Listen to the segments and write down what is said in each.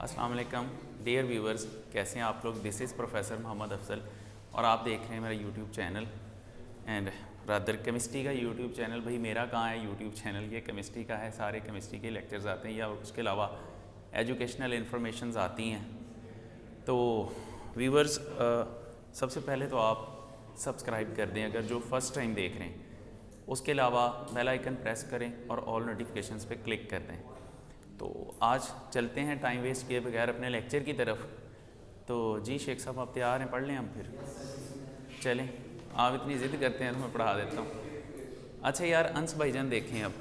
अस्सलाम वालेकुम dear viewers, कैसे हैं आप लोग। This is professor Mohammad Afzal और आप देख रहे हैं मेरा YouTube channel and rather chemistry का यूट्यूब चैनल। भाई मेरा कहाँ है यूट्यूब चैनल, ये केमिस्ट्री का है। सारे केमिस्ट्री के लेक्चर्स आते हैं या उसके अलावा एजुकेशनल इन्फॉर्मेशंस आती हैं। तो व्यूवर्स, सबसे पहले तो आप सब्सक्राइब कर दें अगर जो फर्स्ट टाइम देख रहे हैं। उसके अलावा बेल आइकन प्रेस करें और ऑल नोटिफिकेशंस पे क्लिक कर दें। तो आज चलते हैं टाइम वेस्ट किए बगैर अपने लेक्चर की तरफ। तो जी शेख साहब, आप तैयार हैं? पढ़ लें हम फिर? चलें, आप इतनी ज़िद करते हैं तो मैं पढ़ा देता हूँ। अच्छा यार, अंस भाईजान देखें, अब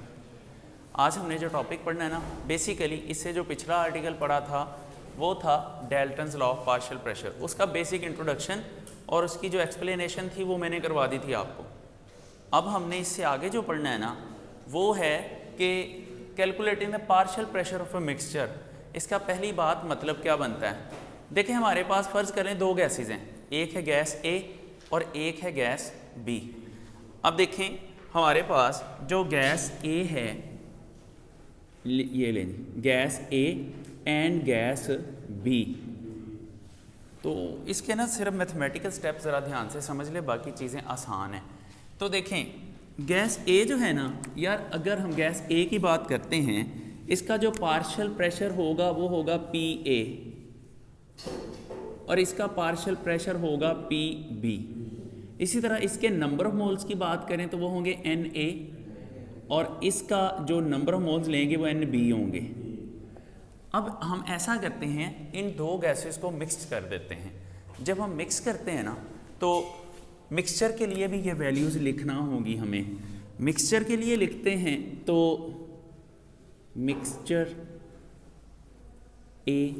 आज हमने जो टॉपिक पढ़ना है ना, बेसिकली इससे जो पिछला आर्टिकल पढ़ा था वो था Dalton's law of partial pressure. उसका बेसिक इंट्रोडक्शन और उसकी जो एक्सप्लेनेशन थी वो मैंने करवा दी थी आपको। अब हमने इससे आगे जो पढ़ना है ना वो है कि calculating the partial pressure of a mixture. इसका पहली बात मतलब क्या बनता है। देखें, हमारे पास फ़र्ज़ करें दो गैसेज हैं, एक है गैस ए और एक है गैस बी। अब देखें हमारे पास जो गैस ए है, ये लें gas A and gas B. तो इसके ना सिर्फ मैथमेटिकल स्टेप ज़रा ध्यान से समझ ले, बाकी चीज़ें आसान हैं। तो देखें गैस ए जो है ना यार, अगर हम गैस ए की बात करते हैं, इसका जो पार्शियल प्रेशर होगा वो होगा पी ए और इसका पार्शियल प्रेशर होगा पी बी। इसी तरह इसके नंबर ऑफ मोल्स की बात करें तो वो होंगे एन ए और इसका जो नंबर ऑफ मोल्स लेंगे वो एन बी होंगे। अब हम ऐसा करते हैं, इन दो गैसेस को मिक्स कर देते हैं। जब हम मिक्स करते हैं ना तो मिक्सचर के लिए भी ये वैल्यूज़ लिखना होगी हमें। मिक्सचर के लिए लिखते हैं तो मिक्सचर ए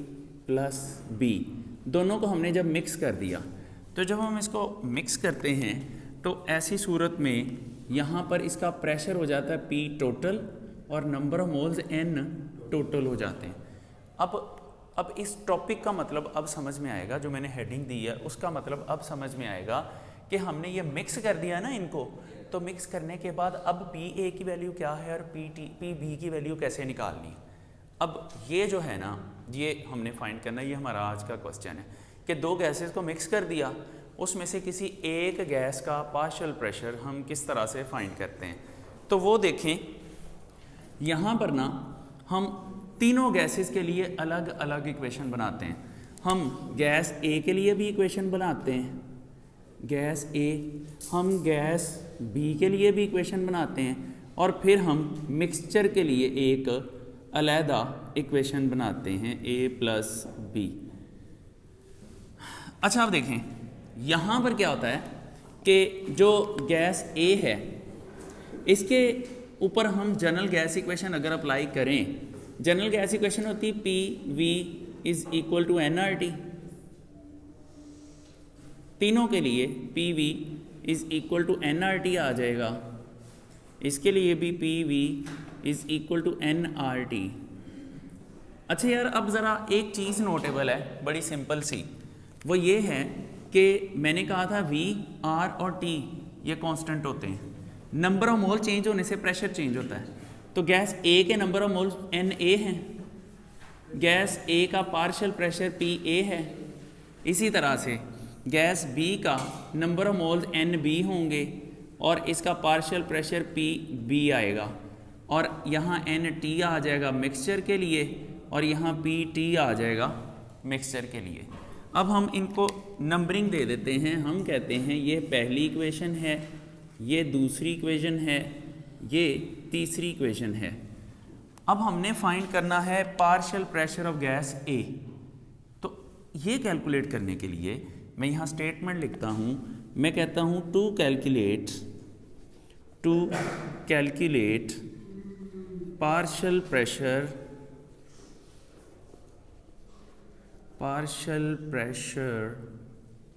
प्लस बी, दोनों को हमने जब मिक्स कर दिया तो जब हम इसको मिक्स करते हैं तो ऐसी सूरत में यहाँ पर इसका प्रेशर हो जाता है पी टोटल और number of moles n total हो जाते हैं। अब इस टॉपिक का मतलब अब समझ में आएगा, जो मैंने हेडिंग दी है उसका मतलब अब समझ में आएगा कि हमने ये मिक्स कर दिया ना इनको। तो मिक्स करने के बाद अब पी ए की वैल्यू क्या है और पी बी की वैल्यू कैसे निकालनी है। अब ये जो है ना ये हमने फाइंड करना, ये हमारा आज का क्वेश्चन है कि दो गैसेस को मिक्स कर दिया, उसमें से किसी एक गैस का पार्शियल प्रेशर हम किस तरह से फाइंड करते हैं। तो वो देखें, यहाँ पर ना हम तीनों गैसेस के लिए अलग अलग इक्वेशन बनाते हैं। हम गैस ए के लिए भी इक्वेशन बनाते हैं, गैस ए, हम गैस बी के लिए भी इक्वेशन बनाते हैं और फिर हम मिक्सचर के लिए एक अलहदा इक्वेशन बनाते हैं ए प्लस बी। अच्छा, अब देखें यहाँ पर क्या होता है कि जो गैस ए है इसके ऊपर हम जनरल गैस इक्वेशन अगर अप्लाई करें, जनरल गैस इक्वेशन होती है P V is equal to n R T. तीनों के लिए P V is equal to n R T आ जाएगा, इसके लिए भी P V is equal to n R T. अच्छा यार, अब ज़रा एक चीज़ नोटेबल है, बड़ी सिंपल सी, वो ये है कि मैंने कहा था वी आर और टी ये कांस्टेंट होते हैं। नंबर ऑफ मोल चेंज होने से प्रेशर चेंज होता है। तो गैस ए के number of mole n A हैं, गैस ए का पार्शियल प्रेशर पी ए है। इसी तरह से गैस बी का number of moles n B होंगे और इसका पार्शियल प्रेशर पी बी आएगा और यहाँ एन टी आ जाएगा मिक्सचर के लिए और यहाँ पी टी आ जाएगा मिक्सचर के लिए। अब हम इनको नंबरिंग दे देते हैं। हम कहते हैं ये पहली इक्वेशन है, ये दूसरी इक्वेशन है, ये तीसरी इक्वेशन है। अब हमने फाइंड करना है पार्शियल प्रेशर ऑफ गैस ए। तो ये कैलकुलेट करने के लिए मैं यहाँ स्टेटमेंट लिखता हूँ, मैं कहता हूँ to calculate partial pressure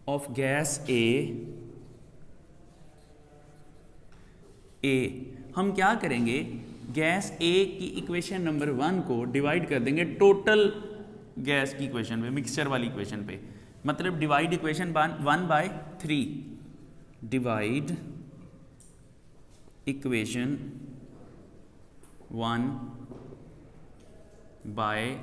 of gas A. हम क्या करेंगे, गैस ए की इक्वेशन नंबर 1 को डिवाइड कर देंगे टोटल गैस की इक्वेशन पे, मिक्सचर वाली इक्वेशन पे। मतलब divide equation 1/3, divide equation 1/3।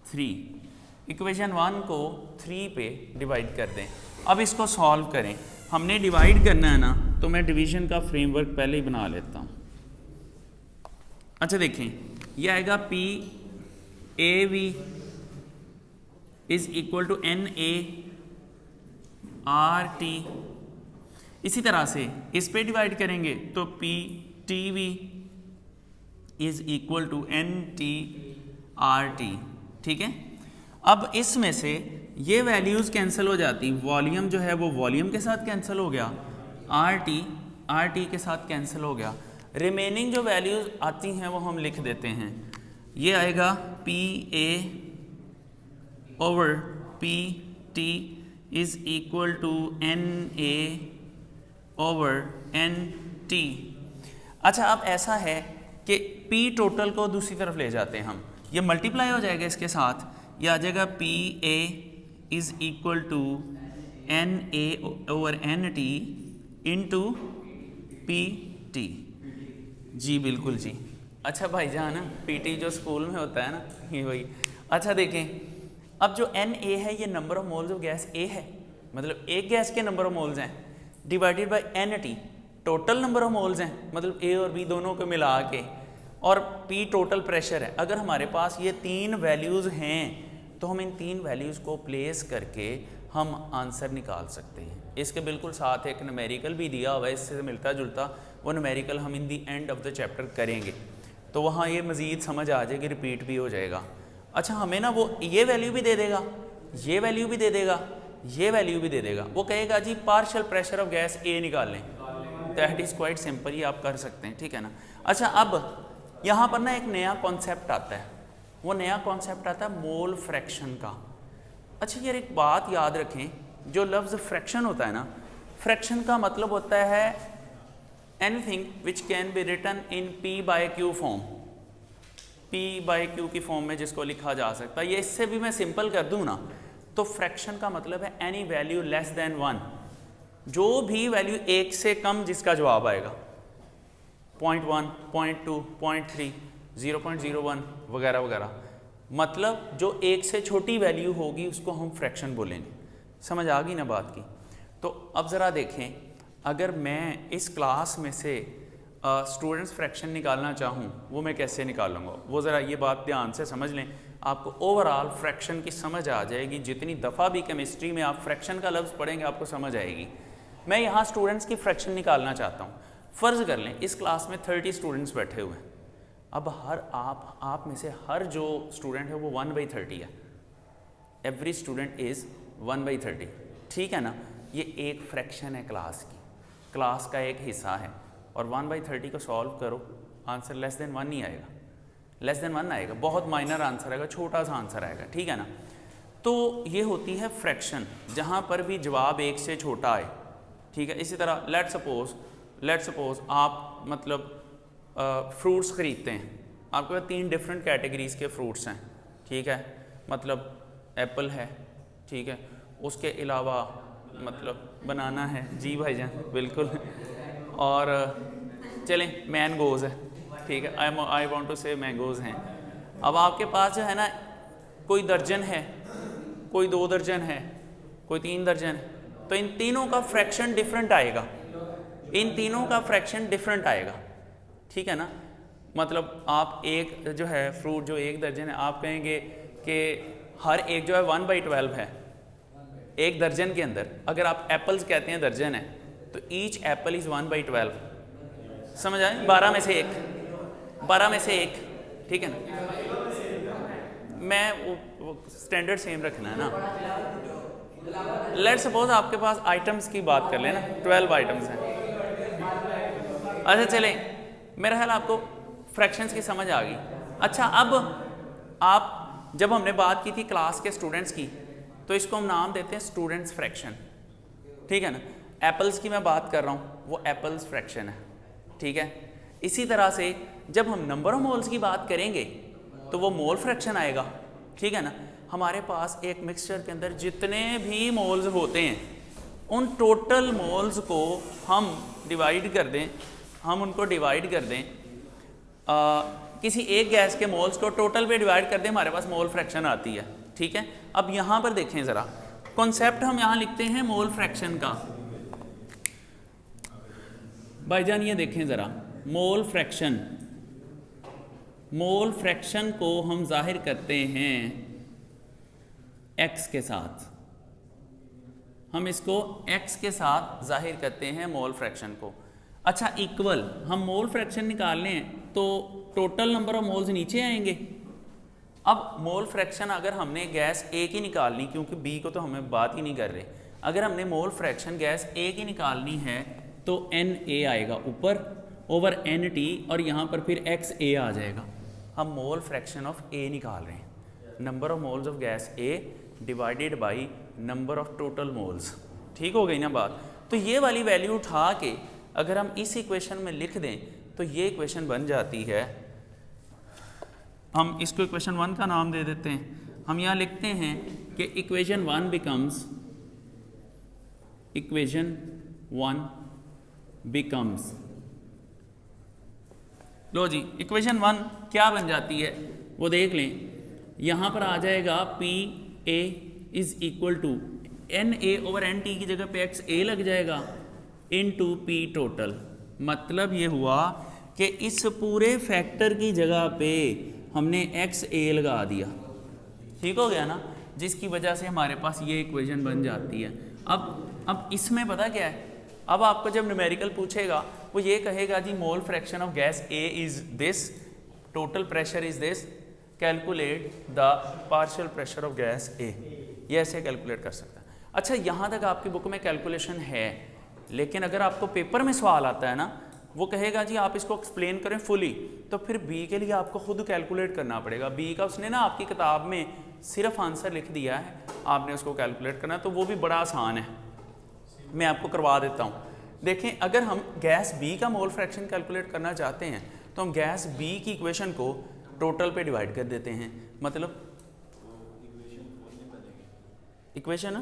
3। Equation 1 को 3 पे डिवाइड कर दें। अब इसको सॉल्व करें। हमने डिवाइड करना है ना, तो मैं डिवीजन का फ्रेमवर्क पहले ही बना लेता हूँ। अच्छा देखें, यह आएगा P A V is equal to n A R T. इसी तरह से इस पे डिवाइड करेंगे तो P T V is equal to n T R T. ठीक है, अब इसमें से ये वैल्यूज़ कैंसिल हो जाती, वॉल्यूम जो है वो वॉल्यूम के साथ कैंसिल हो गया, आर टी के साथ कैंसिल हो गया। रिमेनिंग जो वैल्यूज़ आती हैं वो हम लिख देते हैं। ये आएगा P A over P T is equal to n A over n T. अच्छा, अब ऐसा है कि पी टोटल को दूसरी तरफ ले जाते हैं हम, ये मल्टीप्लाई हो जाएगा इसके साथ, यह आ जाएगा P A is equal to n A over n T into P T. जी बिल्कुल जी। अच्छा भाईजान, पी टी जो स्कूल में होता है ना, ये वही। अच्छा देखें, अब जो एन ए है ये number of moles of gas A है, मतलब एक गैस के नंबर ऑफ मोल्स हैं, divided by n T total number of moles हैं, मतलब ए और बी दोनों को मिला के, और पी टोटल प्रेशर है। अगर हमारे पास ये 3 वैल्यूज़ हैं तो हम इन 3 वैल्यूज़ को प्लेस करके हम आंसर निकाल सकते हैं। इसके बिल्कुल साथ एक न्यूमेरिकल भी दिया हुआ है, इससे मिलता जुलता, वो न्यूमेरिकल हम इन दी एंड ऑफ द चैप्टर करेंगे, तो वहाँ ये मज़ीद समझ आ जाएगी, रिपीट भी हो जाएगा। अच्छा, हमें ना वो ये वैल्यू भी दे देगा, ये वैल्यू भी दे देगा, ये वैल्यू भी दे देगा। वो कहेगा जी पार्शियल प्रेशर ऑफ गैस ए निकाल लें, दैट इज़ क्वाइट सिंपल, ये आप कर सकते हैं। ठीक है ना। अच्छा, अब यहाँ पर ना एक नया कॉन्सेप्ट आता है, वो नया कॉन्सेप्ट आता है मोल फ्रैक्शन का। अच्छा यार, एक बात याद रखें, जो लफ्ज़ फ्रैक्शन होता है ना, फ्रैक्शन का मतलब होता है anything which can be written in P by Q form, P by Q की फॉर्म में जिसको लिखा जा सकता है। ये इससे भी मैं सिंपल कर दूँ ना, तो फ्रैक्शन का मतलब है एनी वैल्यू लेस देन 1, जो भी वैल्यू 1 से कम जिसका जवाब आएगा, 0.1, 0.2, 0.3, 0.01 वगैरह वगैरह, मतलब जो 1 से छोटी वैल्यू होगी उसको हम फ्रैक्शन बोलेंगे। समझ आ गई ना बात की। तो अब ज़रा देखें, अगर मैं इस क्लास में से स्टूडेंट्स फ्रैक्शन निकालना चाहूँ, वो मैं कैसे निकालूंगा, वो ज़रा ये बात ध्यान से समझ लें, आपको ओवरऑल फ्रैक्शन की समझ आ जाएगी। जितनी दफ़ा भी केमिस्ट्री में आप फ्रैक्शन का लफ्ज़ पढ़ेंगे आपको समझ आएगी। मैं यहाँ स्टूडेंट्स की फ्रैक्शन निकालना चाहता हूँ। फ़र्ज़ कर लें इस क्लास में 30 स्टूडेंट्स बैठे हुए हैं। अब आप में से हर जो स्टूडेंट है वो 1/30 है, एवरी स्टूडेंट इज़ 1/30। ठीक है ना। ये एक फ्रैक्शन है क्लास की, क्लास का एक हिस्सा है, और 1/30 को सॉल्व करो, आंसर लेस देन 1 नहीं आएगा, लेस देन 1 आएगा, बहुत माइनर आंसर आएगा, छोटा सा आंसर आएगा। ठीक है ना। तो ये होती है फ्रैक्शन, जहाँ पर भी जवाब 1 से छोटा आए। ठीक है। इसी तरह लेट सपोज आप मतलब फ्रूट्स ख़रीदते हैं, आपके पास 3 डिफरेंट कैटेगरीज़ के फ्रूट्स हैं। ठीक है, मतलब एप्पल है, ठीक है, उसके अलावा मतलब बनाना है, जी भाईजान बिल्कुल, और चलें मैंगोज़ है, ठीक है, आई वांट टू से मैंगोज़ हैं। अब आपके पास जो है ना, कोई दर्जन है, कोई 2 दर्जन है, कोई 3 दर्जन है, तो इन तीनों का फ्रैक्शन डिफरेंट आएगा, इन तीनों का फ्रैक्शन डिफरेंट आएगा। ठीक है ना। मतलब आप एक जो है फ्रूट जो 1 दर्जन है, आप कहेंगे कि हर एक जो है 1/12 है एक दर्जन के अंदर। अगर आप एप्पल्स कहते हैं दर्जन है, तो ईच एप्पल इज़ 1/12। समझ आए, 12 में से 1, ठीक है ना। मैं वो स्टैंडर्ड सेम रखना है ना। लेट्स सपोज आपके पास आइटम्स की बात कर लेना, 12 आइटम्स हैं। अच्छा चलें, मेरा ख्याल आपको फ्रैक्शंस की समझ आ गई। अच्छा, अब आप जब हमने बात की थी क्लास के स्टूडेंट्स की, तो इसको हम नाम देते हैं स्टूडेंट्स फ्रैक्शन। ठीक है ना। एप्पल्स की मैं बात कर रहा हूँ, वो एप्पल्स फ्रैक्शन है। ठीक है। इसी तरह से जब हम नंबर ऑफ मोल्स की बात करेंगे तो वो मोल फ्रैक्शन आएगा। ठीक है ना। हमारे पास एक मिक्सचर के अंदर जितने भी मोल्स होते हैं, उन टोटल मोल्स को हम डिवाइड कर दें, हम उनको डिवाइड कर दें किसी एक गैस के मोल्स को टोटल पे डिवाइड कर दें, हमारे पास मोल फ्रैक्शन आती है। ठीक है, अब यहाँ पर देखें ज़रा, कॉन्सेप्ट हम यहाँ लिखते हैं मोल फ्रैक्शन का। भाईजान ये देखें ज़रा, मोल फ्रैक्शन, मोल फ्रैक्शन को हम जाहिर करते हैं x के साथ, हम इसको x के साथ जाहिर करते हैं मोल फ्रैक्शन को। अच्छा, इक्वल हम मोल फ्रैक्शन निकाल लें तो टोटल नंबर ऑफ मोल्स नीचे आएंगे। अब मोल फ्रैक्शन अगर हमने गैस A की निकालनी, क्योंकि B को तो हमें बात ही नहीं कर रहे, अगर हमने मोल फ्रैक्शन गैस A की निकालनी है तो NA आएगा ऊपर ओवर NT और यहाँ पर फिर XA आ जाएगा। हम मोल फ्रैक्शन ऑफ A निकाल रहे हैं, number of moles of gas A divided by number of total moles. ठीक हो गई ना बात? तो ये वाली वैल्यू उठा के अगर हम इस इक्वेशन में लिख दें तो ये इक्वेशन बन जाती है, हम इसको इक्वेशन 1 का नाम दे देते हैं। हम यहाँ लिखते हैं कि इक्वेशन 1 बिकम्स, इक्वेशन 1 बिकम्स, लो जी इक्वेशन 1 क्या बन जाती है वो देख लें। यहाँ पर आ जाएगा P A is equal to n A over n T की जगह पे एक्स ए लग जाएगा इन टू पी टोटल। मतलब ये हुआ कि इस पूरे फैक्टर की जगह पे हमने एक्स ए लगा दिया। ठीक हो गया ना, जिसकी वजह से हमारे पास ये इक्वेशन बन जाती है। अब इसमें पता क्या है, अब आपको जब न्यूमेरिकल पूछेगा वो ये कहेगा जी mole fraction of gas A is this, total pressure is this, calculate the partial pressure of gas A, ये ऐसे कैलकुलेट कर सकता है। अच्छा, यहाँ तक आपकी बुक में कैलकुलेशन है, लेकिन अगर आपको पेपर में सवाल आता है ना, वो कहेगा जी आप इसको एक्सप्लेन करें फुली, तो फिर बी के लिए आपको खुद कैलकुलेट करना पड़ेगा। बी का उसने ना आपकी किताब में सिर्फ आंसर लिख दिया है, आपने उसको कैलकुलेट करना, तो वो भी बड़ा आसान है, मैं आपको करवा देता हूँ। देखें, अगर हम गैस बी का मोल फ्रैक्शन कैलकुलेट करना चाहते हैं तो हम गैस बी की इक्वेशन को टोटल पे डिवाइड कर देते हैं। मतलब इक्वेशन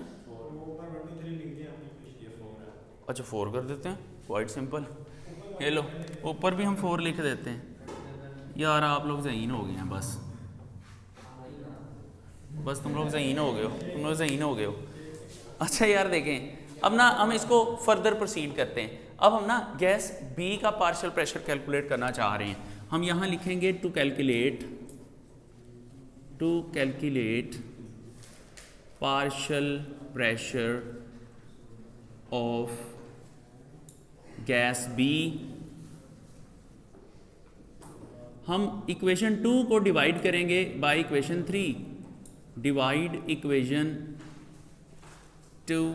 अच्छा 4 कर देते हैं, क्वाइट सिंपल। ये लो ऊपर भी हम 4 लिख देते हैं। यार आप लोग ज़हीन हो गए हैं, बस तुम लोग ज़हीन हो गए हो, तुम लोग ज़हीन हो गए हो। अच्छा यार देखें, अब ना हम इसको फर्दर प्रोसीड करते हैं। अब हम ना गैस बी का पार्शियल प्रेशर कैलकुलेट करना चाह रहे हैं। हम यहाँ लिखेंगे to calculate partial pressure of gas B. हम इक्वेशन 2 को डिवाइड करेंगे by equation 3, divide equation 2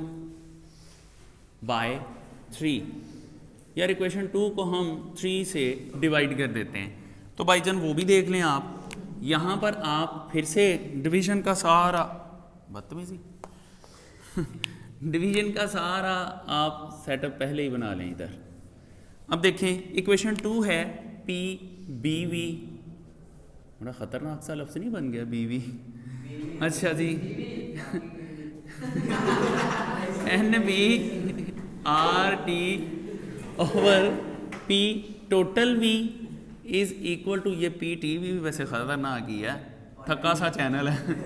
by 3। यार इक्वेशन 2 को हम 3 से डिवाइड कर देते हैं। तो भाईजान वो भी देख लें आप, यहाँ पर आप फिर से डिवीजन का सारा बदतमीजी डिवीजन का सारा आप सेटअप पहले ही बना लें इधर। अब देखें इक्वेशन 2 है पी बी वी, बड़ा ख़तरनाक सा लफ्ज़ नहीं बन गया बी वी? अच्छा जी n B R T over P total V is equal to, ये पी टी वी वैसे ख़तरनाक ही है, थका सा चैनल है,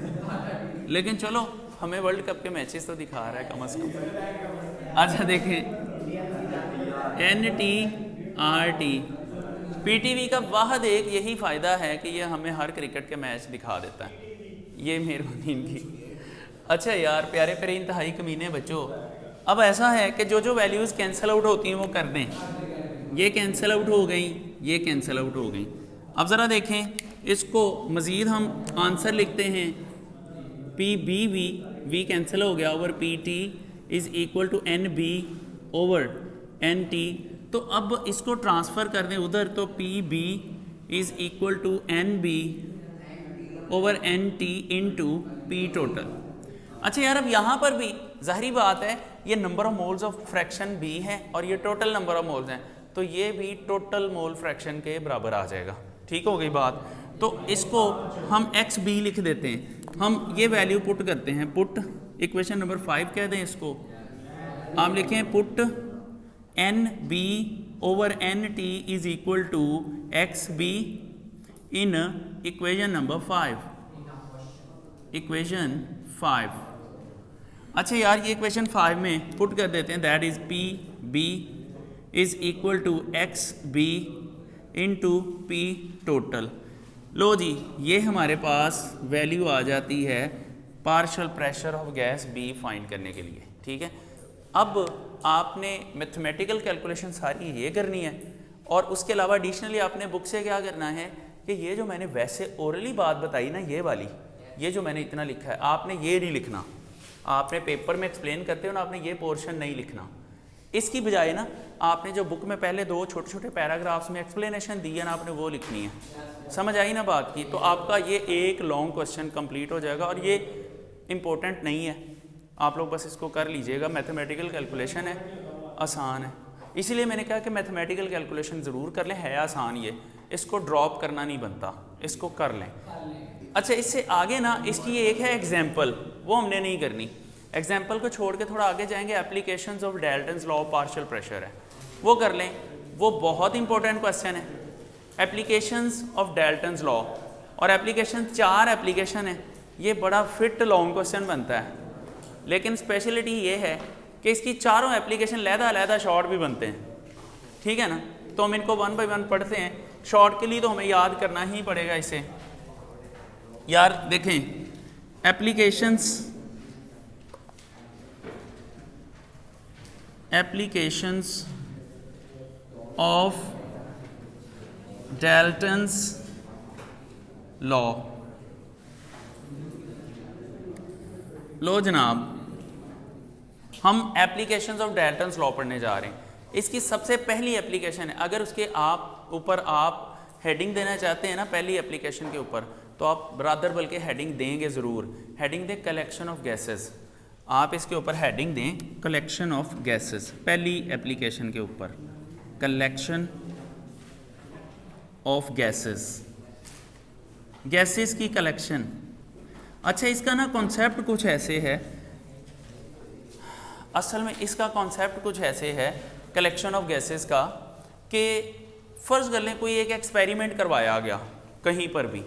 लेकिन चलो हमें वर्ल्ड कप के मैचेस तो दिखा रहा है कम से कम। अच्छा देखें n T R T P T V का वाहद एक यही फ़ायदा है कि ये हमें हर क्रिकेट के मैच दिखा देता है, ये मेहरबानी इनकी। अच्छा यार प्यारे प्यारे इंतहाई कमीने बच्चों, अब ऐसा है कि जो जो वैल्यूज़ कैंसिल आउट होती हैं वो कर दें। ये कैंसिल आउट हो गई, ये कैंसिल आउट हो गई। अब ज़रा देखें इसको मज़ीद हम आंसर लिखते हैं, P B V, V cancel हो गया, over P T is equal to n B over n T. तो अब इसको ट्रांसफ़र कर दें उधर, तो P B is equal to n B over n T into P total. अच्छा यार अब यहाँ पर भी ज़ाहिरी बात है, ये number of moles of fraction B है और ये टोटल नंबर ऑफ मोल्स हैं, तो ये भी टोटल मोल फ्रैक्शन के बराबर आ जाएगा। ठीक हो गई बात? तो इसको हम एक्स बी लिख देते हैं, हम ये वैल्यू पुट करते हैं, पुट इक्वेशन नंबर 5 कह दें इसको, आप लिखें put n B over n T is equal to x B in equation number 5, equation 5। अच्छा यार ये इक्वेशन 5 में पुट कर देते हैं, that is P B is equal to x B into P total. लो जी ये हमारे पास वैल्यू आ जाती है partial pressure of gas B find करने के लिए, ठीक है। अब आपने मैथमेटिकल कैलकुलेशन सारी ये करनी है और उसके अलावा एडिशनली आपने बुक से क्या करना है कि ये जो मैंने वैसे ओरली बात बताई ना, ये वाली, ये जो मैंने इतना लिखा है, आपने ये नहीं लिखना। आपने पेपर में एक्सप्लेन करते हो ना, आपने ये पोर्शन नहीं लिखना। इसकी बजाय ना आपने जो बुक में पहले 2 छोटे छोटे पैराग्राफ्स में एक्सप्लेनेशन दी है ना, आपने वो लिखनी है। समझ आई ना बात की? तो आपका ये एक लॉन्ग क्वेश्चन कंप्लीट हो जाएगा और ये इम्पोर्टेंट नहीं है, आप लोग बस इसको कर लीजिएगा। मैथमेटिकल कैलकुलेशन है, आसान है, इसीलिए मैंने कहा कि मैथमेटिकल कैलकुलेशन ज़रूर कर लें, है आसान ये, इसको ड्रॉप करना नहीं बनता, इसको कर लें। अच्छा इससे आगे ना इसकी एक है एग्जाम्पल, वो हमने नहीं करनी। एग्जाम्पल को छोड़ के थोड़ा आगे जाएंगे, applications of Dalton's law of partial pressure है, वो कर लें, वो बहुत इंपॉर्टेंट क्वेश्चन है। एप्लीकेशंस ऑफ डाल्टन्स लॉ, और एप्लीकेशन 4 एप्लीकेशन है, ये बड़ा फिट लॉन्ग क्वेश्चन बनता है। लेकिन स्पेशलिटी ये है कि इसकी चारों एप्लीकेशन लहदा शॉर्ट भी बनते हैं, ठीक है ना। तो हम इनको 1 बाय 1 पढ़ते हैं। शॉर्ट के लिए तो हमें याद करना ही पड़ेगा इसे। यार देखें, एप्लीकेशंस ऑफ डाल्टन्स लॉ। लो जनाब, हम एप्लीकेशंस ऑफ डाल्टन्स लॉ पढ़ने जा रहे हैं। इसकी सबसे पहली एप्लीकेशन है, अगर उसके ऊपर आप हेडिंग देना चाहते हैं ना पहली एप्लीकेशन के ऊपर, तो आप बरादर बल्कि हेडिंग देंगे ज़रूर। हेडिंग दें कलेक्शन ऑफ गैसेस, आप इसके ऊपर हेडिंग दें कलेक्शन ऑफ गैसेस, पहली एप्लीकेशन के ऊपर कलेक्शन ऑफ गैसेस, गैसेस की कलेक्शन। अच्छा इसका ना कॉन्सेप्ट कुछ ऐसे है, असल में इसका कॉन्सेप्ट कुछ ऐसे है कलेक्शन ऑफ गैसेस का, कि फ़र्ज़ कर लें कोई एक एक्सपेरिमेंट करवाया गया कहीं पर भी।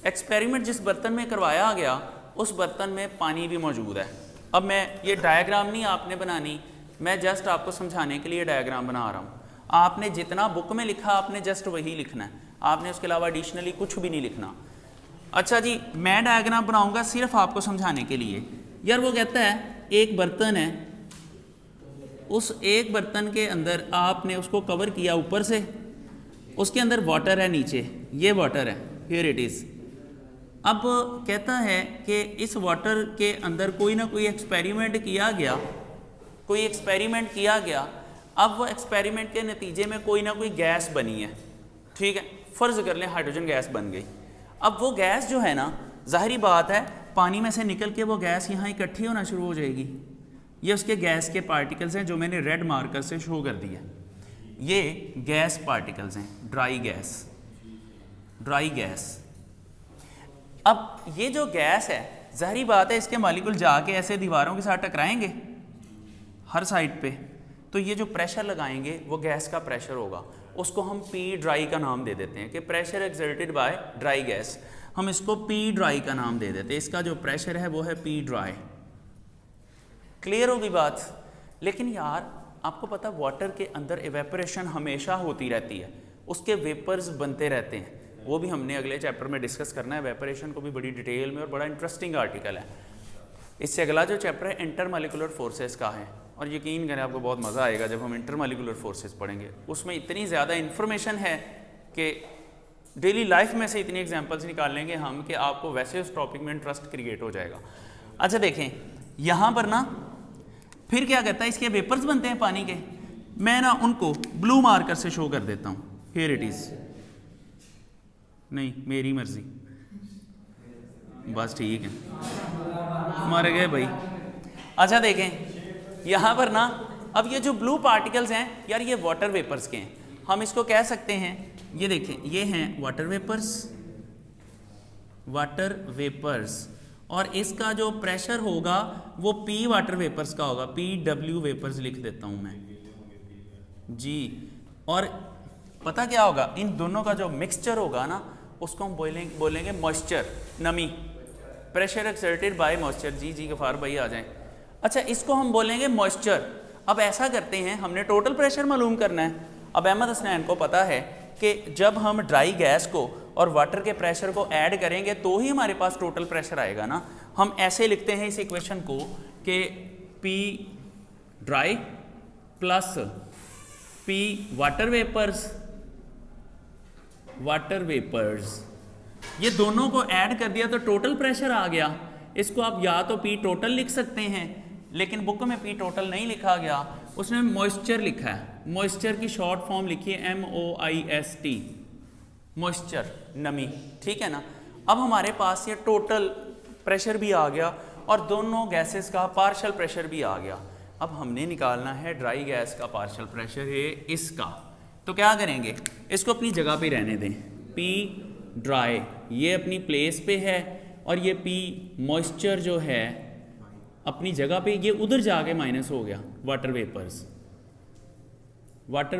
एक्सपेरिमेंट जिस बर्तन में करवाया गया उस बर्तन में पानी भी मौजूद है। अब मैं ये डायग्राम नहीं आपने बनानी, मैं जस्ट आपको समझाने के लिए डायग्राम बना रहा हूँ। आपने जितना बुक में लिखा आपने जस्ट वही लिखना है, आपने उसके अलावा एडिशनली कुछ भी नहीं लिखना। अच्छा जी, मैं डायग्राम बनाऊँगा सिर्फ आपको समझाने के लिए। यार वो कहता है एक बर्तन है, उस एक बर्तन के अंदर आपने उसको कवर किया ऊपर से, उसके अंदर वाटर है नीचे, ये वाटर है, हियर इट इज़। अब कहता है कि इस वाटर के अंदर कोई ना कोई एक्सपेरिमेंट किया गया, कोई एक्सपेरिमेंट किया गया। अब वो एक्सपेरिमेंट के नतीजे में कोई ना कोई गैस बनी है, ठीक है, फ़र्ज़ कर लें हाइड्रोजन गैस बन गई। अब वो गैस जो है ना, ज़ाहिरी बात है पानी में से निकल के वो गैस यहाँ इकट्ठी होना शुरू हो जाएगी। ये उसके गैस के पार्टिकल्स हैं जो मैंने रेड मार्कर से शो कर दिया। ये गैस पार्टिकल्स हैं, ड्राई गैस, ड्राई गैस। अब ये जो गैस है, ज़ाहिरी बात है इसके मॉलिक्यूल जाके ऐसे दीवारों के साथ टकराएंगे हर साइड पे, तो ये जो प्रेशर लगाएंगे वो गैस का प्रेशर होगा। उसको हम पी ड्राई का नाम दे देते हैं कि pressure exerted by dry gas, हम इसको पी ड्राई का नाम दे देते हैं। इसका जो प्रेशर है वो है पी ड्राई। क्लियर होगी बात? लेकिन यार आपको पता वाटर के अंदर इवेपोरेशन हमेशा होती रहती है, उसके वेपर्स बनते रहते हैं, वो भी हमने अगले चैप्टर में डिस्कस करना है इवेपोरेशन को भी बड़ी डिटेल में, और बड़ा इंटरेस्टिंग आर्टिकल है। इससे अगला जो चैप्टर है इंटरमॉलिक्यूलर फोर्सेस का है, और यकीन करें आपको बहुत मज़ा आएगा जब हम इंटरमॉलिक्यूलर फोर्सेस पढ़ेंगे। उसमें इतनी ज़्यादा इन्फॉर्मेशन है कि डेली लाइफ में से इतनी एग्जांपल्स निकाल लेंगे हम कि आपको वैसे उस टॉपिक में इंटरेस्ट क्रिएट हो जाएगा। अच्छा देखें यहाँ पर ना फिर क्या कहता है, इसके वेपर्स बनते हैं पानी के, मैं ना उनको ब्लू मार्कर से शो कर देता हूँ, हियर इट इज़। नहीं मेरी मर्जी, बस ठीक है, मर गए भाई। अच्छा देखें यहाँ पर ना, अब ये जो ब्लू पार्टिकल्स हैं यार ये वाटर वेपर्स के हैं, हम इसको कह सकते हैं, ये देखें ये हैं वाटर वेपर्स, वाटर वेपर्स, और इसका जो प्रेशर होगा वो पी वाटर वेपर्स का होगा, पी डब्ल्यू वेपर्स लिख देता हूँ मैं जी। और पता क्या होगा, इन दोनों का जो मिक्सचर होगा ना उसको हम बोलेंगे मॉइस्चर, नमी। प्रेशर एक्सर्टेड बाय मॉइस्चर, जी गफार भाई आ जाएं। अच्छा, इसको हम बोलेंगे मॉइस्चर। अब ऐसा करते हैं, हमने टोटल प्रेशर मालूम करना है। अब अहमद हसनैन को पता है कि जब हम ड्राई गैस को और वाटर के प्रेशर को ऐड करेंगे तो ही हमारे पास टोटल प्रेशर आएगा ना। हम ऐसे लिखते हैं इस इक्वेशन को कि P dry plus P water vapours, ये दोनों को ऐड कर दिया तो टोटल प्रेशर आ गया। इसको आप या तो P टोटल लिख सकते हैं, लेकिन बुक में P टोटल नहीं लिखा गया, उसने मॉइस्चर लिखा है। मॉइस्चर की शॉर्ट फॉर्म लिखी है MOIST, मॉइस्चर, नमी, ठीक है ना। अब हमारे पास ये टोटल प्रेशर भी आ गया और दोनों गैसेस का पार्शियल प्रेशर भी आ गया। अब हमने निकालना है ड्राई गैस का पार्शियल प्रेशर है इसका। तो क्या करेंगे, इसको अपनी जगह पे रहने दें। P ड्राई ये अपनी प्लेस पे है और ये P मॉइस्चर जो है अपनी जगह पे, ये उधर जाके माइनस हो गया। वाटर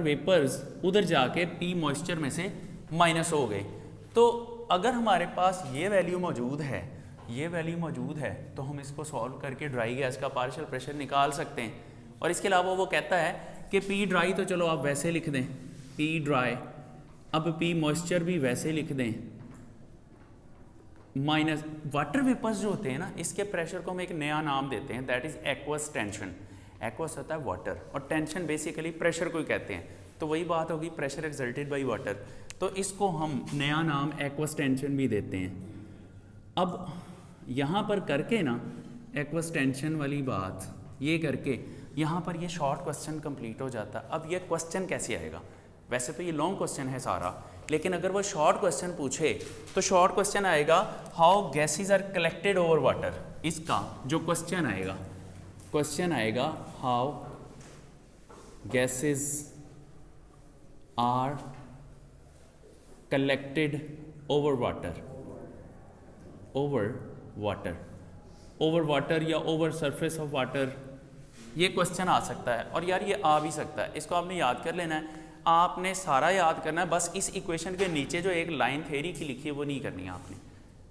वेपर्स उधर जाके P मॉइस्चर में से माइनस हो गए। तो अगर हमारे पास ये वैल्यू मौजूद है, तो हम इसको सॉल्व करके ड्राई गैस का पार्शियल प्रेशर निकाल सकते हैं। और इसके अलावा वो कहता है कि P ड्राई तो चलो आप वैसे लिख दें, P ड्राई, अब P मॉइस्चर भी वैसे लिख दें, माइनस वाटर वेपर्स जो होते हैं ना, इसके प्रेशर को हम एक नया नाम देते हैं, that is aqueous tension. Aqueous होता है वाटर और टेंशन बेसिकली प्रेशर को ही कहते हैं। तो वही बात होगी, प्रेशर एक्सर्टेड बाय वाटर, तो इसको हम नया नाम एक्वस टेंशन भी देते हैं। अब यहाँ पर करके ना एक्वस टेंशन वाली बात ये करके यहाँ पर ये शॉर्ट क्वेश्चन कंप्लीट हो जाता। अब ये क्वेश्चन कैसे आएगा, वैसे तो ये लॉन्ग क्वेश्चन है सारा, लेकिन अगर वो शॉर्ट क्वेश्चन पूछे तो शॉर्ट क्वेश्चन आएगा how gases are collected over water. इसका जो क्वेश्चन आएगा how gases are collected over water या ओवर सरफेस ऑफ वाटर, ये क्वेश्चन आ सकता है। और यार ये आ भी सकता है, इसको आपने याद कर लेना है। आपने सारा याद करना है, बस इस इक्वेशन के नीचे जो एक लाइन थ्योरी की लिखी है वो नहीं करनी है आपने।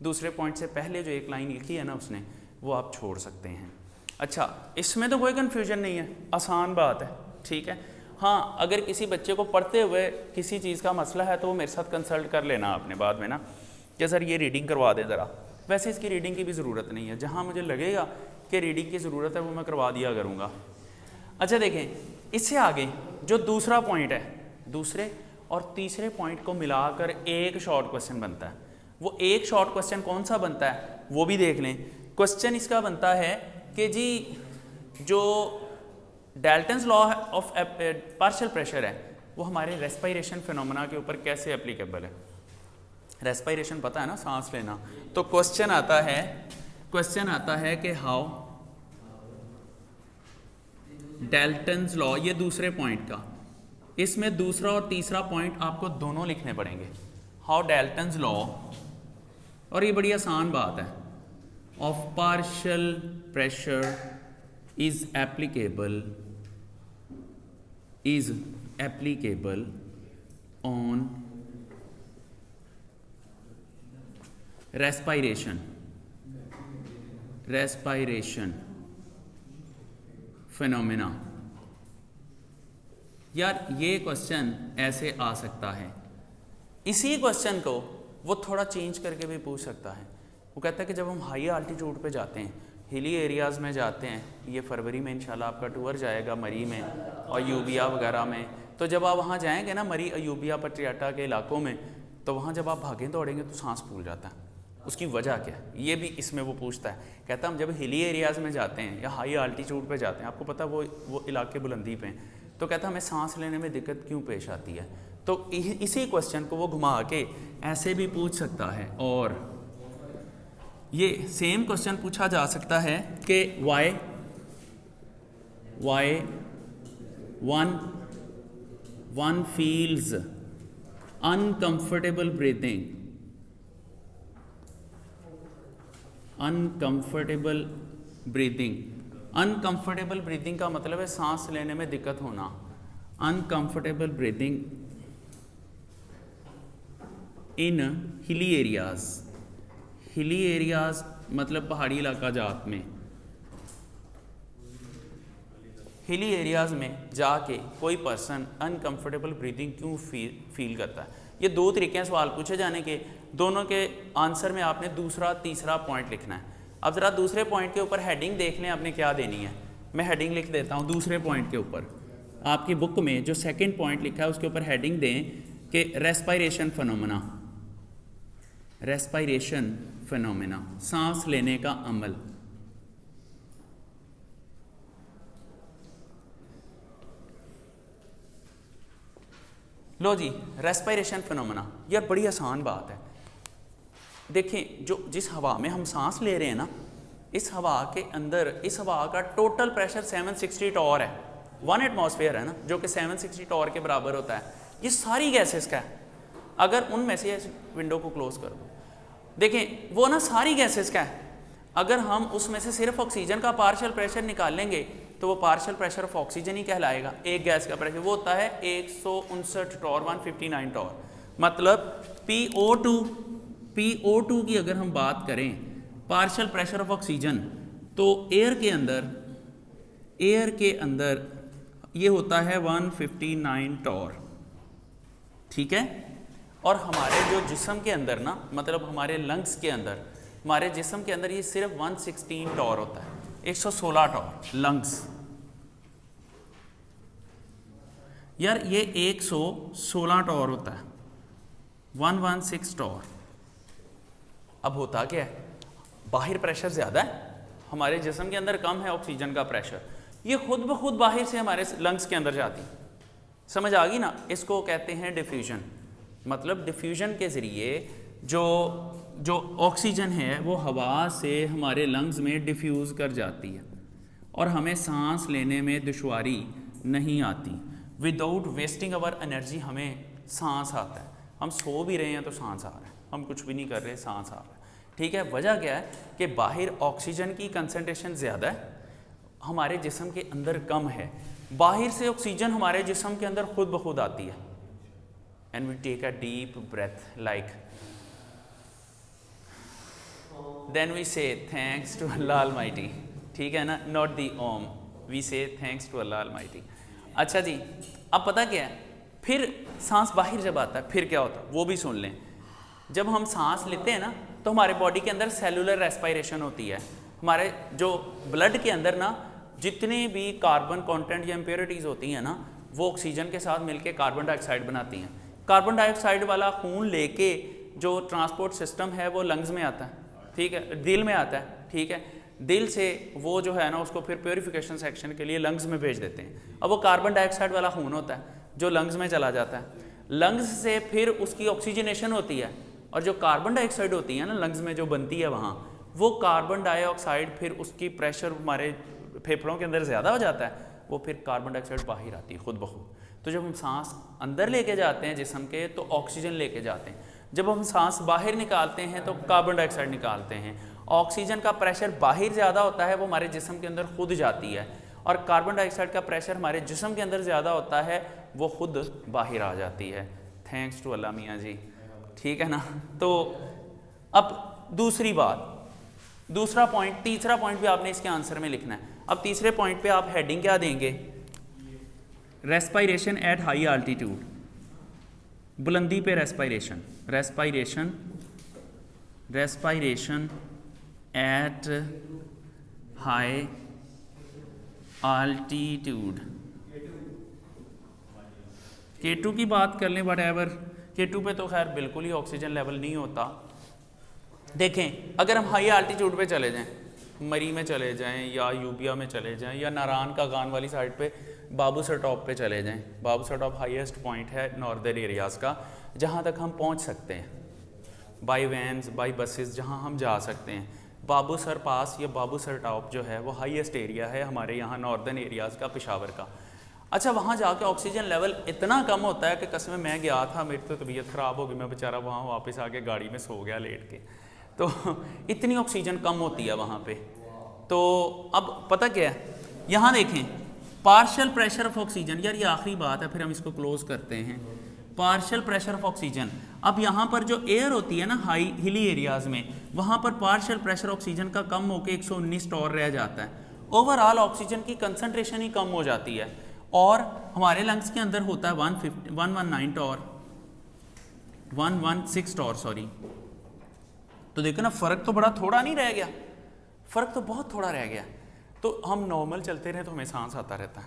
दूसरे पॉइंट से पहले जो एक लाइन लिखी है ना उसने, वो आप छोड़ सकते हैं। अच्छा, इसमें तो कोई कन्फ्यूजन नहीं है, आसान बात है, ठीक है। हाँ, अगर किसी बच्चे को पढ़ते हुए किसी चीज़ का मसला है तो वो मेरे साथ कंसल्ट कर लेना आपने बाद में ना, कि सर ये रीडिंग करवा दे ज़रा। वैसे इसकी रीडिंग की भी ज़रूरत नहीं है, जहाँ मुझे लगेगा कि रीडिंग की ज़रूरत है वो मैं करवा दिया करूँगा। अच्छा देखें, इससे आगे जो दूसरा पॉइंट है, दूसरे और तीसरे पॉइंट को मिलाकर एक शॉर्ट क्वेश्चन बनता है। वो एक शॉर्ट क्वेश्चन कौन सा बनता है वो भी देख लें। क्वेश्चन इसका बनता है कि जी जो Dalton's law of partial pressure है वो हमारे रेस्पिरेशन फिनोमेना के ऊपर कैसे एप्लीकेबल है। रेस्पिरेशन पता है ना, सांस लेना। तो क्वेश्चन आता है कि हाउ डाल्टन्स लॉ, ये दूसरे पॉइंट का, इसमें दूसरा और तीसरा पॉइंट आपको दोनों लिखने पड़ेंगे। हाउ डाल्टन्स लॉ, और ये बड़ी आसान बात है, of partial pressure is applicable on respiration phenomena। यार ये क्वेश्चन ऐसे आ सकता है। इसी क्वेश्चन को वो थोड़ा चेंज करके भी पूछ सकता है। वो कहता है कि जब हम हाई आल्टीट्यूड पे जाते हैं, हिली एरियाज़ में जाते हैं, ये फरवरी में इंशाल्लाह आपका टूर जाएगा मरी में और यूबिया वगैरह में, तो जब आप वहाँ जाएंगे ना मरी, यूबिया, पट्रियाटा के इलाकों में, तो वहाँ जब आप भागें दौड़ेंगे तो सांस फूल जाता है। उसकी वजह क्या है ये भी इसमें वो पूछता है। कहता है हम जब हिली एरियाज़ में जाते हैं या हाई आल्टीट्यूड पे जाते हैं, आपको पता है वो इलाके बुलंदी पे हैं, तो कहता है हमें सांस लेने में दिक्कत क्यों पेश आती है। तो इसी क्वेश्चन को वो घुमा के ऐसे भी पूछ सकता है। और ये सेम क्वेश्चन पूछा जा सकता है कि why one feels uncomfortable breathing का मतलब है सांस लेने में दिक्कत होना। Uncomfortable breathing in hilly areas, hilly areas मतलब पहाड़ी इलाका जात में, हिली एरियाज में जाके कोई पर्सन अनकंफर्टेबल ब्रीदिंग क्यों फील करता है। ये दो तरीके हैं सवाल पूछे जाने के, दोनों के आंसर में आपने दूसरा तीसरा पॉइंट लिखना है। अब ज़रा दूसरे पॉइंट के ऊपर हेडिंग देख लें आपने क्या देनी है। मैं हेडिंग लिख देता हूँ दूसरे पॉइंट के ऊपर। आपकी बुक में जो सेकंड पॉइंट लिखा है उसके ऊपर हेडिंग दें कि रेस्पायरेशन फिनोमेना, रेस्पायरेशन फिनोमेना, सांस लेने का अमल। लो जी, रेस्पायरेशन फिनोमेना, यार बड़ी आसान बात है। देखें, जो जिस हवा में हम सांस ले रहे हैं ना, इस हवा के अंदर, इस हवा का टोटल प्रेशर 760 टॉर है, 1 एटमॉस्फेयर है ना, जो कि 760 टॉर के बराबर होता है। ये सारी गैसेस का है। अगर उनमें से विंडो को क्लोज कर दो, देखें वो ना सारी गैसेस का है। अगर हम उसमें से सिर्फ ऑक्सीजन का पार्शियल प्रेशर निकालेंगे तो वो पार्शियल प्रेशर ऑफ ऑक्सीजन ही कहलाएगा। एक गैस का प्रेशर वो होता है 159 टॉर, 159 टॉर। मतलब PO2 की अगर हम बात करें पार्शियल प्रेशर ऑफ ऑक्सीजन, तो एयर के अंदर ये होता है 159 टॉर, ठीक है। और हमारे जो जिस्म के अंदर ना, मतलब हमारे लंग्स के अंदर, हमारे जिस्म के अंदर ये सिर्फ 116 टॉर होता है, 116 टॉर लंग्स। यार ये 116 टॉर होता है, 116 टॉर। अब होता क्या है, बाहर प्रेशर ज़्यादा है, हमारे जिस्म के अंदर कम है ऑक्सीजन का प्रेशर, ये खुद ब खुद बाहर से हमारे लंग्स के अंदर जाती। समझ आ गई ना? इसको कहते हैं डिफ्यूजन। मतलब डिफ्यूजन के ज़रिए जो ऑक्सीजन है वो हवा से हमारे लंग्स में डिफ्यूज़ कर जाती है और हमें सांस लेने में दुश्वारी नहीं आती। विदाउट वेस्टिंग अवर एनर्जी हमें सांस आता है। हम सो भी रहे हैं तो सांस आ रहा है, हम कुछ भी नहीं कर रहे, सांस आ रहा है, ठीक है। वजह क्या है कि बाहर ऑक्सीजन की कंसंट्रेशन ज़्यादा है, हमारे जिस्म के अंदर कम है। बाहर से ऑक्सीजन हमारे जिस्म के अंदर खुद ब खुद आती है। And we take a deep breath like, then we say thanks to Allah almighty, ठीक है ना, not the Om, we say thanks to Allah almighty. अच्छा जी, अब पता क्या है, फिर सांस बाहर जब आता है फिर क्या होता है वो भी सुन लें। जब हम सांस लेते हैं ना तो हमारे बॉडी के अंदर सेलुलर रेस्पायरेशन होती है। हमारे जो ब्लड के अंदर ना जितने भी कार्बन कंटेंट या इम्प्योरिटीज़ होती हैं ना, वो ऑक्सीजन के साथ मिलके कार्बन डाइऑक्साइड बनाती हैं। कार्बन डाइऑक्साइड वाला खून लेके जो ट्रांसपोर्ट सिस्टम है वो लंग्स में आता है, ठीक है, दिल में आता है, ठीक है। दिल से वो जो है ना उसको फिर प्योरीफिकेशन सेक्शन के लिए लंग्स में भेज देते हैं। अब वो कार्बन डाइऑक्साइड वाला खून होता है जो लंग्स में चला जाता है। लंग्स से फिर उसकी ऑक्सीजनेशन होती है और जो कार्बन डाइऑक्साइड होती है ना लंग्स में जो बनती है वहाँ, वो कार्बन डाइऑक्साइड फिर उसकी प्रेशर हमारे फेफड़ों के अंदर ज़्यादा हो जाता है, वो फिर कार्बन डाइऑक्साइड बाहर आती है खुद ब खुद। तो जब हम सांस अंदर लेके जाते हैं जिस्म के तो ऑक्सीजन लेके जाते हैं, जब हम सांस बाहर निकालते हैं तो कार्बन डाइऑक्साइड निकालते हैं। ऑक्सीजन का प्रेशर बाहर ज़्यादा होता है, वो हमारे जिस्म के अंदर खुद जाती है, और कार्बन डाइऑक्साइड का प्रेशर हमारे जिस्म के अंदर ज़्यादा होता है, वो खुद बाहर आ जाती है। थैंक्स टू अल्लाह मियाँ जी, ठीक है ना। तो अब दूसरी बात, दूसरा पॉइंट, तीसरा पॉइंट भी आपने इसके आंसर में लिखना है। अब तीसरे पॉइंट पे आप हेडिंग क्या देंगे? रेस्पायरेशन एट हाई आल्टीट्यूड, बुलंदी पे respiration, respiration at high altitude. K2 की बात कर लें, वट एवर, K2 पे तो खैर बिल्कुल ही ऑक्सीजन लेवल नहीं होता। देखें, अगर हम हाई आल्टीट्यूड पे चले जाएं, मरी में चले जाएं या यूबिया में चले जाएं या नारायण का गान वाली साइड पे बाबूसर टॉप पे चले जाएं। बाबूसर टॉप हाईएस्ट पॉइंट है नॉर्दर्न एरियाज़ का, जहाँ तक हम पहुँच सकते हैं बाई वैन्स, बाई बसेस, जहाँ हम जा सकते हैं। बाबूसर पास या बाबूसर टॉप जो है वो हाईएस्ट एरिया है हमारे यहाँ नॉर्दर्न एरियाज़ का, पेशावर का। अच्छा, वहाँ जाके ऑक्सीजन लेवल इतना कम होता है कि कसम मैं गया था, मेरी तो तबीयत ख़राब हो गई, मैं बेचारा वहाँ वापस आके गाड़ी में सो गया लेट के। तो इतनी ऑक्सीजन कम होती है वहाँ पे। तो अब पता क्या है, यहाँ देखें पार्शियल प्रेशर ऑफ ऑक्सीजन। यार ये आखिरी बात है, फिर हम इसको क्लोज करते हैं। Partial pressure of oxygen. अब यहाँ पर जो एयर होती है ना हाई हिली एरियाज में, वहाँ पर पार्शियल प्रेशर ऑक्सीजन का कम होकर 119 टॉर रह जाता है। ओवरऑल ऑक्सीजन की कंसंट्रेशन ही कम हो जाती है और हमारे लंग्स के अंदर होता है 119 टॉर 116 टॉर सॉरी। तो देखो ना फ़र्क तो बड़ा थोड़ा नहीं रह गया, फ़र्क तो बहुत थोड़ा रह गया। तो हम नॉर्मल चलते रहे तो हमें सांस आता रहता है,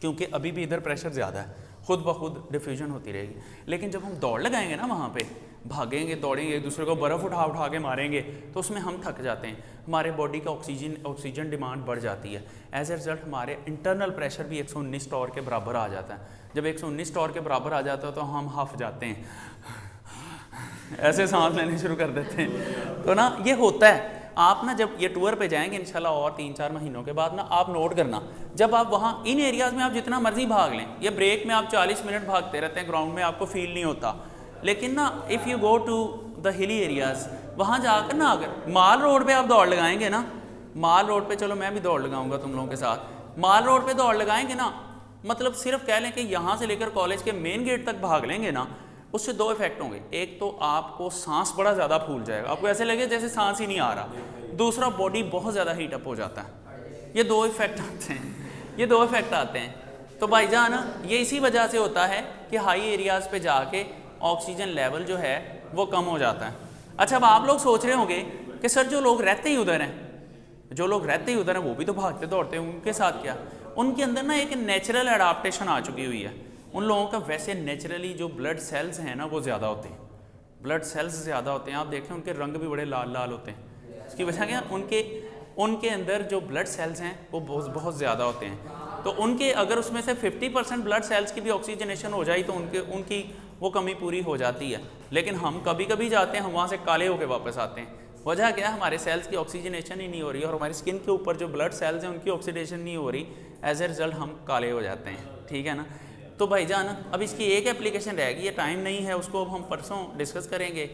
क्योंकि अभी भी इधर प्रेशर ज़्यादा है, खुद ब खुद डिफ्यूजन होती रहेगी। लेकिन जब हम दौड़ लगाएंगे ना, वहाँ पे भागेंगे दौड़ेंगे, एक दूसरे को बर्फ़ उठा के मारेंगे, तो उसमें हम थक जाते हैं, हमारे बॉडी का ऑक्सीजन डिमांड बढ़ जाती है। एज ए रिजल्ट हमारे इंटरनल प्रेशर भी 119 टॉर के बराबर आ जाता है। जब 119 टॉर के बराबर आ जाता है तो हम हफ जाते हैं, ऐसे सांस लेने शुरू कर देते हैं। तो ना ये होता है। आप ना जब ये टूर पे जाएंगे इंशाल्लाह और 3-4 महीनों के बाद ना, आप नोट करना, जब आप वहाँ इन एरियाज़ में आप जितना मर्जी भाग लें, ये ब्रेक में आप 40 मिनट भागते रहते हैं ग्राउंड में, आपको फील नहीं होता। लेकिन ना if you go to the hilly areas, वहाँ जाकर ना अगर माल रोड पे आप दौड़ लगाएंगे ना, माल रोड पे, चलो मैं भी दौड़ लगाऊंगा तुम लोगों के साथ, माल रोड पे दौड़ लगाएंगे ना, मतलब सिर्फ कह लें कि यहाँ से लेकर कॉलेज के मेन गेट तक भाग लेंगे ना, उससे दो इफेक्ट होंगे। एक तो आपको सांस बड़ा ज़्यादा फूल जाएगा, आपको ऐसे लगे जैसे सांस ही नहीं आ रहा। दूसरा बॉडी बहुत ज़्यादा हीट अप हो जाता है। ये दो इफेक्ट आते हैं, ये दो इफेक्ट आते हैं। तो भाईजान ये इसी वजह से होता है कि हाई एरियाज़ पे जाके ऑक्सीजन लेवल जो है वो कम हो जाता है। अच्छा, अब आप लोग सोच रहे होंगे कि सर जो लोग रहते ही उधर हैं, जो लोग रहते ही उधर हैं वो भी तो भागते दौड़ते हैं, उनके साथ क्या? उनके अंदर ना एक नेचुरल अडाप्टेशन आ चुकी हुई है। उन लोगों का वैसे नेचुरली जो ब्लड सेल्स हैं ना वो ज़्यादा होते हैं, ब्लड सेल्स ज़्यादा होते हैं। आप देखें उनके रंग भी बड़े लाल लाल होते हैं। इसकी वजह क्या? उनके अंदर जो ब्लड सेल्स हैं वो बहुत ज़्यादा होते हैं। तो उनके अगर उसमें से 50% ब्लड सेल्स की भी ऑक्सीजनेशन हो जाए तो उनकी वो कमी पूरी हो जाती है। लेकिन हम कभी कभी जाते हैं, हम वहाँ से काले होकर वापस आते हैं। वजह क्या है? हमारे सेल्स की ऑक्सीजनेशन ही नहीं हो रही और हमारी स्किन के ऊपर जो ब्लड सेल्स हैं उनकी ऑक्सीडेशन नहीं हो रही। एज ए रिजल्ट हम काले हो जाते हैं। ठीक है ना? तो भाईजान अब इसकी एक एप्लीकेशन रह गई है, टाइम नहीं है, उसको अब हम परसों डिस्कस करेंगे।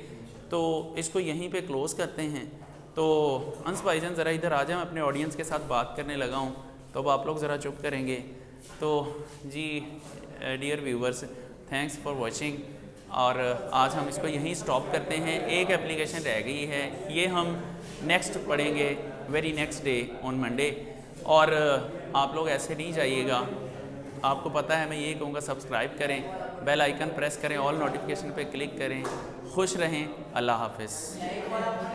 तो इसको यहीं पे क्लोज़ करते हैं। तो अंस भाईजान ज़रा इधर आ जाए, मैं अपने ऑडियंस के साथ बात करने लगा हूँ, तो अब आप लोग ज़रा चुप करेंगे। तो जी dear viewers, thanks for watching. और आज हम इसको यहीं स्टॉप करते हैं। एक एप्लीकेशन रह गई है, ये हम नेक्स्ट पढ़ेंगे very next day on Monday. और आप लोग ऐसे नहीं जाइएगा, आपको पता है मैं ये कहूँगा, सब्सक्राइब करें, बेल आइकन प्रेस करें, ऑल नोटिफिकेशन पे क्लिक करें। खुश रहें, अल्लाह हाफ़िज़।